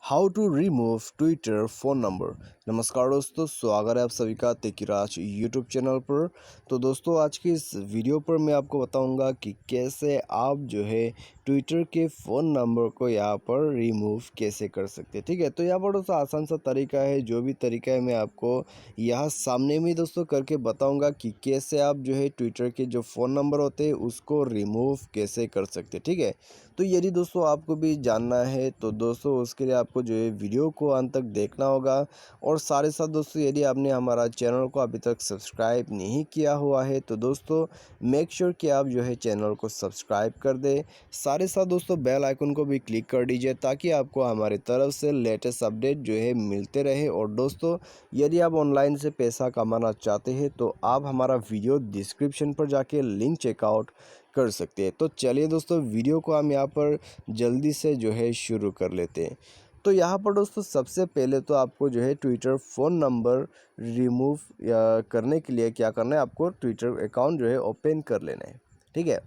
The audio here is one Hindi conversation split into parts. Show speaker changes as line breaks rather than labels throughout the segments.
How to remove Twitter phone number. नमस्कार दोस्तों, स्वागत है आप सभी का तेकीराज यूट्यूब चैनल पर। तो दोस्तों, आज की इस वीडियो पर मैं आपको बताऊंगा कि कैसे आप जो है ट्विटर के फ़ोन नंबर को यहाँ पर रिमूव कैसे कर सकते हैं। ठीक है, तो यहाँ पर दोस्तों आसान सा तरीका है। जो भी तरीका है मैं आपको यहाँ सामने में दोस्तों करके बताऊँगा कि कैसे आप जो है ट्विटर के जो फ़ोन नंबर होते हैं उसको रिमूव कैसे कर सकते हैं। ठीक है, तो यदि दोस्तों आपको भी जानना है तो दोस्तों उसके लिए आपको जो है वीडियो को अंत तक देखना होगा। और साथ ही साथ दोस्तों, यदि आपने हमारा चैनल को अभी तक सब्सक्राइब नहीं किया हुआ है तो दोस्तों मेक श्योर कि आप जो है चैनल को सब्सक्राइब कर दें। साथ ही साथ दोस्तों बेल आइकन को भी क्लिक कर दीजिए ताकि आपको हमारी तरफ से लेटेस्ट अपडेट जो है मिलते रहे। और दोस्तों, यदि आप ऑनलाइन से पैसा कमाना चाहते हैं तो आप हमारा वीडियो डिस्क्रिप्शन पर जाके लिंक चेकआउट कर सकते हैं। तो चलिए दोस्तों, वीडियो को हम यहाँ पर जल्दी से जो है शुरू कर लेते हैं। तो यहाँ पर दोस्तों सबसे पहले तो आपको जो है ट्विटर फ़ोन नंबर रिमूव करने के लिए क्या करना है, आपको ट्विटर अकाउंट जो है ओपन कर लेना है। ठीक है,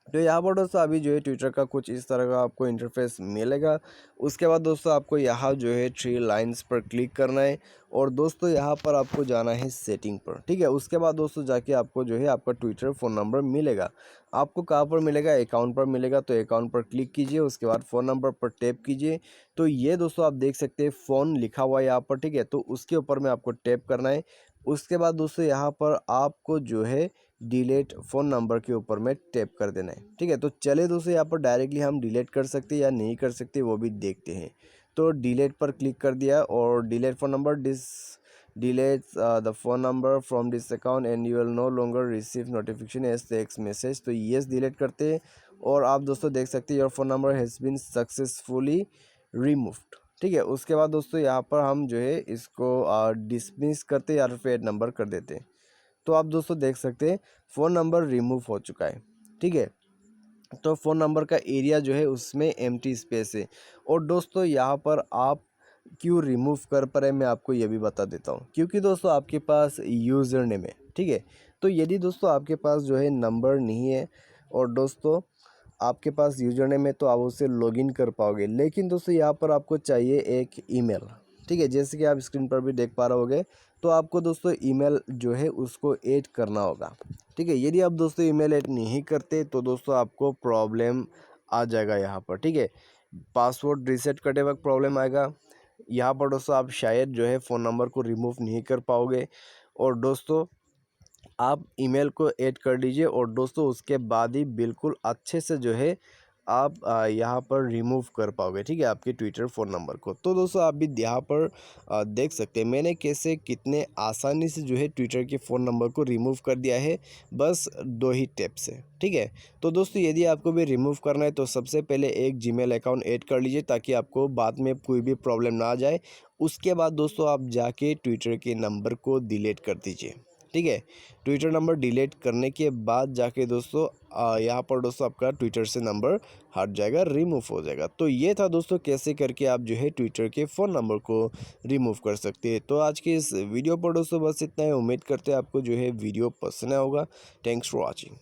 तो यहाँ पर दोस्तों अभी जो है ट्विटर का कुछ इस तरह का आपको इंटरफेस मिलेगा। उसके बाद दोस्तों आपको यहाँ जो है थ्री लाइंस पर क्लिक करना है और दोस्तों यहाँ पर आपको जाना है सेटिंग पर। ठीक है, उसके बाद दोस्तों जाके आपको जो है आपका ट्विटर फ़ोन नंबर मिलेगा। आपको कहाँ पर मिलेगा, अकाउंट पर मिलेगा। तो अकाउंट पर क्लिक कीजिए, उसके बाद फ़ोन नंबर पर टैप कीजिए। तो ये दोस्तों आप देख सकते हैं फ़ोन लिखा हुआ है यहाँ पर। ठीक है, तो उसके ऊपर में आपको टैप करना है। उसके बाद दोस्तों यहाँ पर आपको जो है डिलीट फ़ोन नंबर के ऊपर में टैप कर देना है। ठीक है, तो चले दोस्तों यहाँ पर डायरेक्टली हम डिलीट कर सकते हैं या नहीं कर सकते वो भी देखते हैं। तो डिलीट पर क्लिक कर दिया और delete phone number delete the phone number from this account and you will no longer receive notification as text message. तो येस डिलीट करते हैं और आप दोस्तों देख सकते हैं your phone number has been successfully removed. ठीक है, उसके बाद दोस्तों यहाँ पर हम जो है इसको डिसमिस करते या फिर नंबर कर देते हैं। तो आप दोस्तों देख सकते हैं फ़ोन नंबर रिमूव हो चुका है। ठीक है, तो फ़ोन नंबर का एरिया जो है उसमें एम्प्टी स्पेस है। और दोस्तों यहाँ पर आप क्यों रिमूव कर पा रहे हैं मैं आपको ये भी बता देता हूँ, क्योंकि दोस्तों आपके पास यूज़र नेम है। ठीक है, तो यदि दोस्तों आपके पास जो है नंबर नहीं है और दोस्तों आपके पास यूज़र नेम है तो आप उससे लॉगिन कर पाओगे। लेकिन दोस्तों यहाँ पर आपको चाहिए एक ईमेल। ठीक है, जैसे कि आप स्क्रीन पर भी देख पा रहे होगे। तो आपको दोस्तों ईमेल जो है उसको ऐड करना होगा। ठीक है, यदि आप दोस्तों ईमेल ऐड नहीं करते तो दोस्तों आपको प्रॉब्लम आ जाएगा यहाँ पर। ठीक है, पासवर्ड रीसेट करते वक्त प्रॉब्लम आएगा। यहाँ पर दोस्तों आप शायद जो है फ़ोन नंबर को रिमूव नहीं कर पाओगे। और दोस्तों आप ईमेल को ऐड कर दीजिए और दोस्तों उसके बाद ही बिल्कुल अच्छे से जो है आप यहाँ पर रिमूव कर पाओगे। ठीक है, आपके ट्विटर फ़ोन नंबर को। तो दोस्तों आप भी यहाँ पर देख सकते हैं मैंने कैसे कितने आसानी से जो है ट्विटर के फ़ोन नंबर को रिमूव कर दिया है, बस 2 ही टिप से। ठीक है, तो दोस्तों यदि आपको भी रिमूव करना है तो सबसे पहले एक जीमेल अकाउंट ऐड कर लीजिए ताकि आपको बाद में कोई भी प्रॉब्लम ना आ जाए। उसके बाद दोस्तों आप जाके ट्विटर के नंबर को डिलीट कर दीजिए। ठीक है, ट्विटर नंबर डिलीट करने के बाद जाके दोस्तों यहाँ पर दोस्तों आपका ट्विटर से नंबर हट जाएगा, रिमूव हो जाएगा। तो ये था दोस्तों कैसे करके आप जो है ट्विटर के फ़ोन नंबर को रिमूव कर सकते हैं। तो आज के इस वीडियो पर दोस्तों बस इतना ही। उम्मीद करते हैं आपको जो है वीडियो पसंद आया होगा। Thanks for watching.